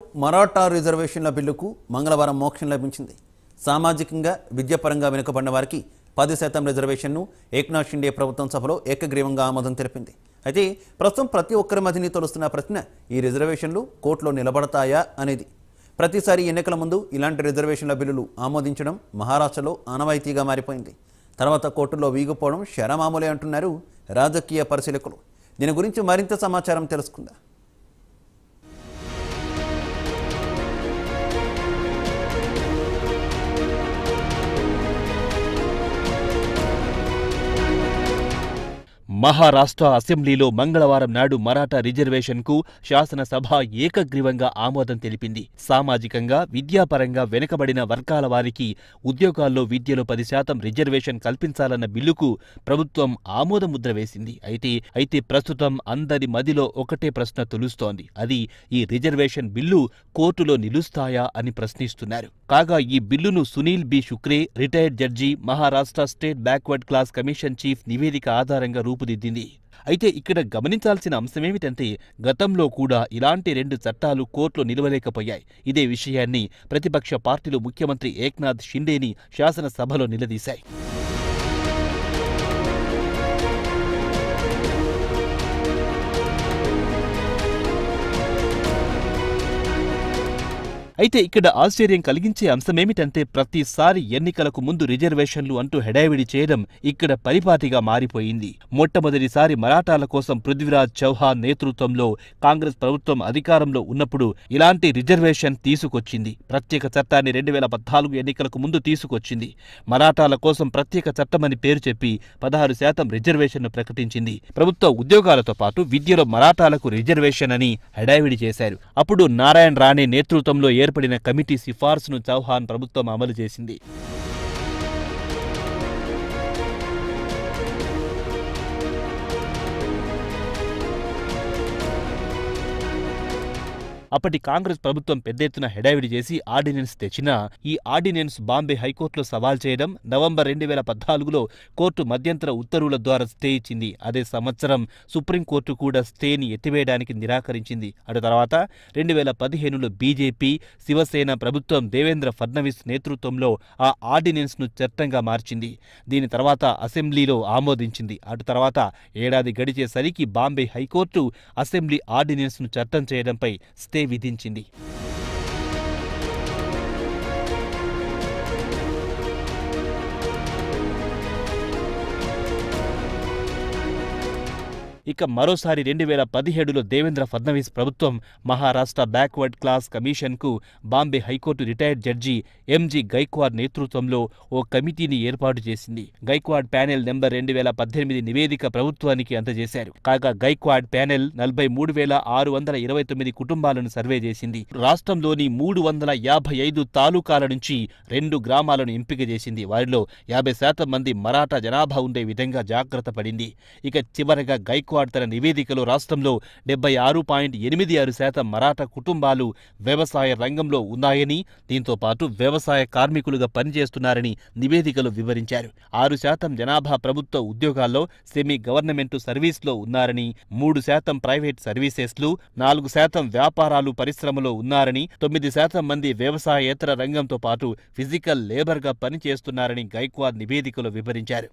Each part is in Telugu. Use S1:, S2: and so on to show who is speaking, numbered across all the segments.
S1: మరాఠా రిజర్వేషన్ల బిల్లుకు మంగళవారం మోక్షం లభించింది. సామాజికంగా విద్యాపరంగా వెనుకబడిన వారికి 10% రిజర్వేషన్ను ఏక్నాథ్ షిండే ప్రభుత్వం సభలో ఏకగ్రీవంగా ఆమోదం తెలిపింది. అయితే ప్రస్తుతం ప్రతి ఒక్కరి మధ్యని తొలుస్తున్న ప్రశ్న ఈ రిజర్వేషన్లు కోర్టులో నిలబడతాయా అనేది. ప్రతిసారి ఎన్నికల ముందు ఇలాంటి రిజర్వేషన్ల బిల్లులు ఆమోదించడం మహారాష్ట్రలో ఆనవాయితీగా మారిపోయింది. తర్వాత కోర్టుల్లో వీగిపోవడం శరమామూలే అంటున్నారు రాజకీయ పరిశీలకులు. దీని గురించి మరింత సమాచారం తెలుసుకుందాం.
S2: మహారాష్ట్ర అసెంబ్లీలో మంగళవారం నాడు మరాఠా రిజర్వేషన్కు శాసనసభ ఏకగ్రీవంగా ఆమోదం తెలిపింది. సామాజికంగా విద్యాపరంగా వెనుకబడిన వర్గాల వారికి ఉద్యోగాల్లో విద్యలో 10% రిజర్వేషన్ కల్పించాలన్న బిల్లుకు ప్రభుత్వం ఆమోదముద్ర వేసింది. అయితే ప్రస్తుతం అందరి మదిలో ఒకటే ప్రశ్న తొలుస్తోంది. అది ఈ రిజర్వేషన్ బిల్లు కోర్టులో నిలుస్తాయా అని ప్రశ్నిస్తున్నారు. కాగా ఈ బిల్లును Sunil B Shukre, retired judge, Maharashtra state backward class commission chief నివేదిక ఆధారంగా రూపుదిద్దింది. అయితే ఇక్కడ గమనించాల్సిన అంశమేమిటంటే గతంలో కూడా ఇలాంటి 2 చట్టాలు కోర్టులో నిలవలేకపోయాయి. ఇదే విషయాన్ని ప్రతిపక్ష పార్టీలు ముఖ్యమంత్రి ఏక్నాథ్ షిండేని శాసనసభలో నిలదీశాయి. అయితే ఇక్కడ ఆశ్చర్యం కలిగించే అంశమేమిటంటే ప్రతిసారి ఎన్నికలకు ముందు రిజర్వేషన్లు అంటూ హెడావిడి చేయడం ఇక్కడ పరిపాటిగా మారిపోయింది. మొట్టమొదటిసారి మరాఠాల కోసం పృథ్వీరాజ్ చౌహాన్ నేతృత్వంలో కాంగ్రెస్ ప్రభుత్వం అధికారంలో ఉన్నప్పుడు ఇలాంటి రిజర్వేషన్ తీసుకొచ్చింది. ప్రత్యేక చట్టాన్ని 2014 ఎన్నికలకు ముందు తీసుకొచ్చింది. మరాఠాల కోసం ప్రత్యేక చట్టమని పేరు చెప్పి 16% రిజర్వేషన్ను ప్రకటించింది. ప్రభుత్వ ఉద్యోగాలతో పాటు విద్యలో మరాఠాలకు రిజర్వేషన్ అని హెడావిడి చేశారు. అప్పుడు నారాయణ రాణే నేతృత్వంలో ఏర్పడిన కమిటీ సిఫార్సును చౌహాన్ ప్రభుత్వం అమలు చేసింది. అప్పటి కాంగ్రెస్ ప్రభుత్వం పెద్ద ఎత్తున హెడావిడి చేసి ఆర్డినెన్స్ తెచ్చినా ఈ ఆర్డినెన్స్ బాంబే హైకోర్టులో సవాల్ చేయడం, నవంబర్ 2014లో కోర్టు మధ్యంతర ఉత్తర్వుల ద్వారా స్టే ఇచ్చింది. అదే సంవత్సరం సుప్రీంకోర్టు కూడా స్టేని ఎత్తివేయడానికి నిరాకరించింది. అటు తర్వాత 2015లో బీజేపీ, శివసేన ప్రభుత్వం దేవేంద్ర ఫడ్నవీస్ నేతృత్వంలో ఆ ఆర్డినెన్స్ను చట్టంగా మార్చింది. దీని తర్వాత అసెంబ్లీలో ఆమోదించింది. అటు తర్వాత ఏడాది గడిచేసరికి బాంబే హైకోర్టు అసెంబ్లీ ఆర్డినెన్స్ను చట్టం చేయడంపై స్టే విధించింది. ఇక మరోసారి 2017లో దేవేంద్ర ఫడ్నవీస్ ప్రభుత్వం మహారాష్ట్ర బ్యాక్వర్డ్ క్లాస్ కమిషన్కు Bombay high court retired judge M G Gaikwad నేతృత్వంలో ఓ కమిటీని ఏర్పాటు చేసింది. గైక్వాడ్ ప్యానెల్ నెంబర్ 2018 నివేదిక ప్రభుత్వానికి అందజేశారు. కాగా గైక్వాడ్ ప్యానెల్ 43,629 కుటుంబాలను సర్వే చేసింది. రాష్ట్రంలోని 355 తాలూకాల నుంచి 2 గ్రామాలను ఎంపిక చేసింది. వారిలో 50% మంది మరాఠా జనాభా ఉండే విధంగా జాగ్రత్త పడింది. ఇక చివరగా గైక్వాడ్ తన నివేదికలో రాష్ట్రంలో 76.86% మరాఠా కుటుంబాలు వ్యవసాయ రంగంలో ఉన్నాయని, దీంతో పాటు వ్యవసాయ కార్మికులుగా పనిచేస్తున్నారని నివేదికలో వివరించారు. 6% జనాభా ప్రభుత్వ ఉద్యోగాల్లో సెమీ గవర్నమెంటు సర్వీస్లో ఉన్నారని, 3% ప్రైవేట్ సర్వీసెస్లు, 4% వ్యాపారాలు పరిశ్రమలో ఉన్నారని, 9% మంది వ్యవసాయేతర రంగంతో పాటు ఫిజికల్ లేబర్గా పనిచేస్తున్నారని గైక్వాడ్ నివేదికలో వివరించారు.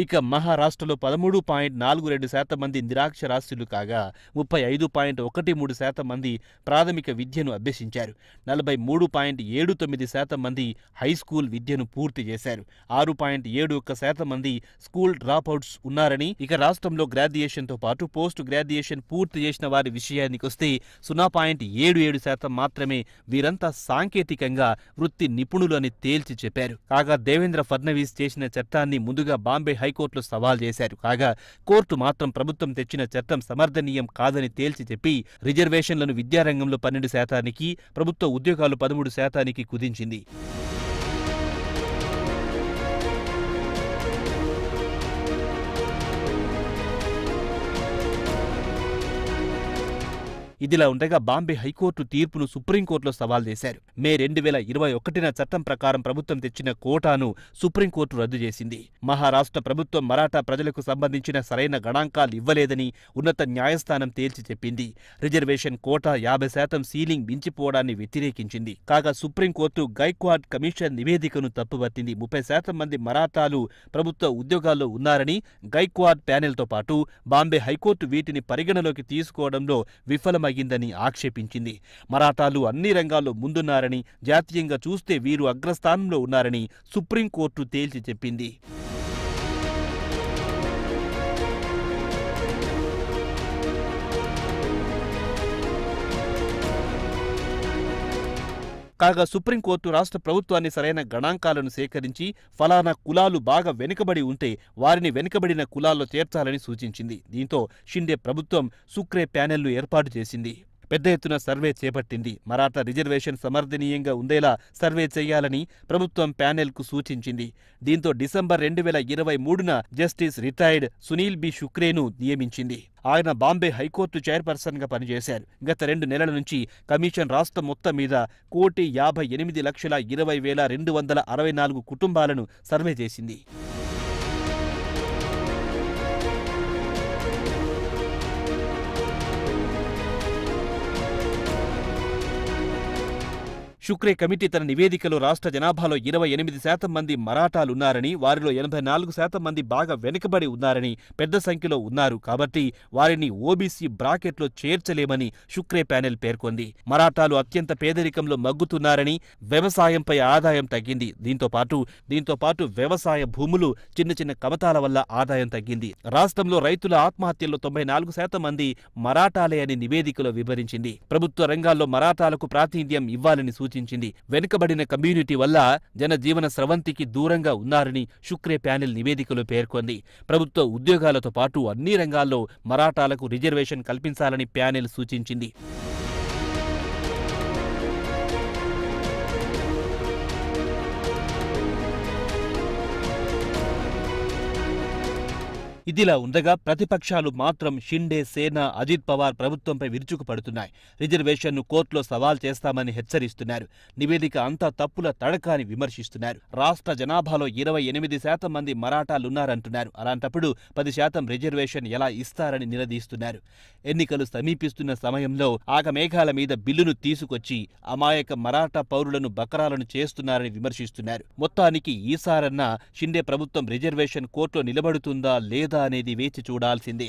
S2: ఇక మహారాష్ట్రలో 13.42% మంది నిరక్షరాస్యులు కాగా 35.13% మంది ప్రాథమిక విద్యను అభ్యసించారు. 43.79% మంది హైస్కూల్ విద్యను పూర్తి చేశారు. 6.71% మంది స్కూల్ డ్రాప్అవుట్స్ ఉన్నారని, ఇక రాష్ట్రంలో గ్రాడ్యుయేషన్తో పాటు పోస్ట్ గ్రాడ్యుయేషన్ పూర్తి చేసిన వారి విషయానికొస్తే 0.77% మాత్రమే వీరంతా సాంకేతికంగా వృత్తి నిపుణులు అని తేల్చి చెప్పారు. కాగా దేవేంద్ర ఫడ్నవీస్ చేసిన చట్టాన్ని ముందుగా బాంబే హైకోర్టులో సవాల్ చేశారు. కాగా కోర్టు మాత్రం ప్రభుత్వం తెచ్చిన చట్టం సమర్థనీయం కాదని తేల్చి చెప్పి రిజర్వేషన్లను విద్యారంగంలో 12%, ప్రభుత్వ ఉద్యోగాలు 13% కుదించింది. ఇదిలా ఉండగా బాంబే హైకోర్టు తీర్పును సుప్రీంకోర్టులో సవాల్ చేశారు. మే 2021న చట్టం ప్రకారం ప్రభుత్వం తెచ్చిన కోటాను సుప్రీంకోర్టు రద్దు చేసింది. మహారాష్ట్ర ప్రభుత్వం మరాఠా ప్రజలకు సంబంధించిన సరైన గణాంకాలు ఇవ్వలేదని ఉన్నత న్యాయస్థానం తేల్చి చెప్పింది. రిజర్వేషన్ కోటా 50% సీలింగ్ మించిపోవడాన్ని వ్యతిరేకించింది. కాగా సుప్రీంకోర్టు గైక్వాడ్ కమిషన్ నివేదికను తప్పుపట్టింది. 30% మంది మరాఠాలు ప్రభుత్వ ఉద్యోగాల్లో ఉన్నారని గైక్వాడ్ ప్యానెల్తో పాటు బాంబే హైకోర్టు వీటిని పరిగణలోకి తీసుకోవడంలో విఫలమయ్యిందని ఆక్షేపించింది. మరాఠాలు అన్ని రంగాల్లో ముందున్నారని, జాతీయంగా చూస్తే వీరు అగ్రస్థానంలో ఉన్నారని సుప్రీంకోర్టు తేల్చి చెప్పింది. కాగా సుప్రీంకోర్టు రాష్ట్ర ప్రభుత్వాన్ని సరైన గణాంకాలను సేకరించి ఫలానా కులాలు బాగా వెనుకబడి ఉంటే వారిని వెనుకబడిన కులాల్లో చేర్చాలని సూచించింది. దీంతో షిండే ప్రభుత్వం సుక్రే ప్యానెల్ను ఏర్పాటు చేసింది. పెద్ద ఎత్తున సర్వే చేపట్టింది. మరాఠా రిజర్వేషన్ సమర్థనీయంగా ఉండేలా సర్వే చేయాలని ప్రభుత్వం ప్యానెల్కు సూచించింది. దీంతో డిసెంబర్ 2023న జస్టిస్ రిటైర్డ్ సునీల్ బి శుక్రేను నియమించింది. ఆయన బాంబే హైకోర్టు చైర్పర్సన్గా పనిచేశారు. గత 2 నెలల నుంచి కమిషన్ రాష్ట్రం మొత్తం మీద 1,58,20,264 కుటుంబాలను సర్వే చేసింది. శుక్రే కమిటీ తన నివేదికలో రాష్ట్ర జనాభాలో 28% మంది మరాఠాలున్నారని, వారిలో 84% మంది బాగా వెనుకబడి ఉన్నారని, పెద్ద సంఖ్యలో ఉన్నారు కాబట్టి వారిని ఓబీసీ బ్రాకెట్లో చేర్చలేమని శుక్రే ప్యానెల్ పేర్కొంది. మరాఠాలు అత్యంత పేదరికంలో మగ్గుతున్నారని, వ్యవసాయంపై ఆదాయం తగ్గింది. దీంతో పాటు వ్యవసాయ భూములు చిన్న కమతాల వల్ల ఆదాయం తగ్గింది. రాష్ట్రంలో రైతుల ఆత్మహత్యల్లో 94% మంది మరాఠాలే అని నివేదికలో వివరించింది. ప్రభుత్వ రంగాల్లో మరాఠాలకు ప్రాతినిధ్యం ఇవ్వాలని సూచించింది. వెనుకబడిన కమ్యూనిటీ వల్ల జనజీవన స్రవంతికి దూరంగా ఉన్నారని శుక్రే ప్యానెల్ నివేదికలో పేర్కొంది. ప్రభుత్వ ఉద్యోగాలతో పాటు అన్ని రంగాల్లో మరాఠాలకు రిజర్వేషన్ కల్పించాలని ప్యానెల్ సూచించింది. ఇదిలా ఉండగా ప్రతిపక్షాలు మాత్రం షిండే, సేన, అజిత్ పవార్ ప్రభుత్వంపై విరుచుకుపడుతున్నాయి. రిజర్వేషన్ను కోర్టులో సవాల్ చేస్తామని హెచ్చరిస్తున్నారు. నివేదిక అంతా తప్పుల తడక అని విమర్శిస్తున్నారు. రాష్ట్ర జనాభాలో 28% మంది మరాఠాలున్నారంటున్నారు. అలాంటప్పుడు 10% రిజర్వేషన్ ఎలా ఇస్తారని నిలదీస్తున్నారు. ఎన్నికలు సమీపిస్తున్న సమయంలో ఆగమేఘాల మీద బిల్లును తీసుకొచ్చి అమాయక మరాఠా పౌరులను బకరాలను చేస్తున్నారని విమర్శిస్తున్నారు. మొత్తానికి ఈసారన్నా షిండే ప్రభుత్వం రిజర్వేషన్ కోర్టులో నిలబడుతుందా లేదా అనేది వేచి చూడాల్సిందే.